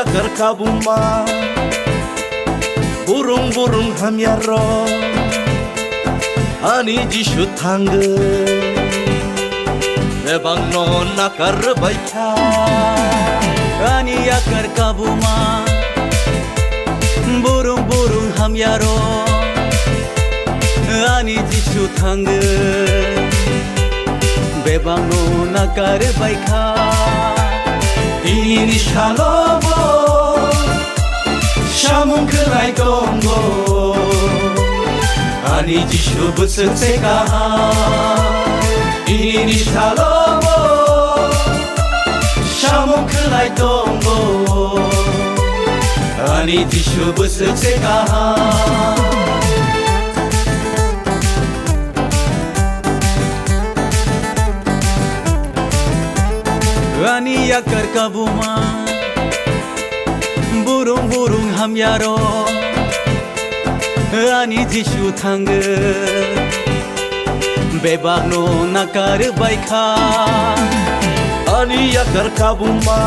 yakar kabuma burung-burung hamyaro ani jishu tangge bebang no nakar baikha ani yakar kabuma burung-burung hamyaro ani jishu tangge bebang no nakar baikha ini shalobo shamun kelai gongo ani jishu butseka ini shalobo shamun kelai gongo ani jishu butseka ani yakar kabuma burung-burung hamyaro ani jishu tangge bebak no nakar baikha ani yakar kabuma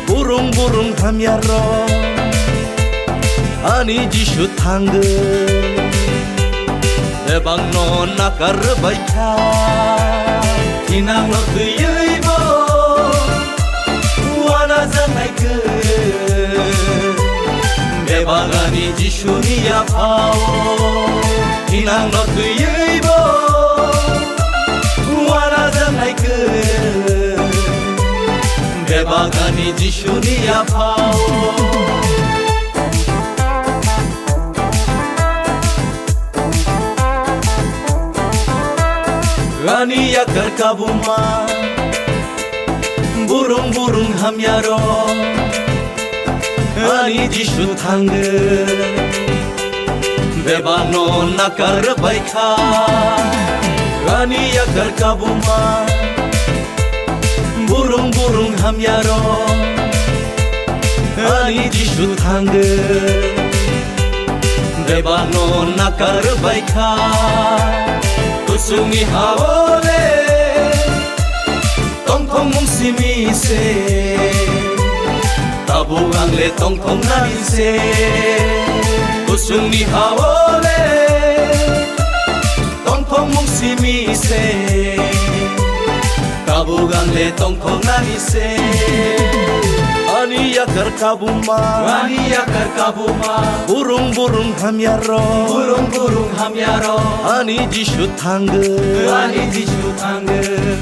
burung-burung hamyaro ani jishu tangge bebang no nakar baikha tinang lo tuyeibo wana zanai ke bebang ani jishu ni apao tinang lo tuyeibo wana zanai ke bebang ani jishu ni apao ani yakar kabuma burung-burung hamyaro ani jishu tangge bebang no nakar baikha ani yakar kabuma burung-burung hamyaro ani jishu tangge bebang no nakar baikha kusungi hawole tongthong mungsimi se tabuang le tongthong nani se kusungi hawole tongthong mungsimi se tabuang le tongthong nani se ani yakar kabuma burung-burung hamyaro ani jishu tangge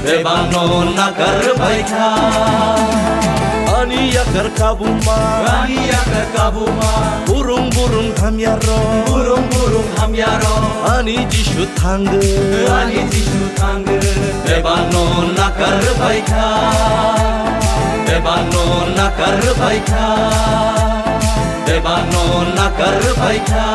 bebang no nakar baikha ani yakar kabuma burung-burung hamyaro ani jishu tangge bebang no nakar baikha bebang no nakar baikha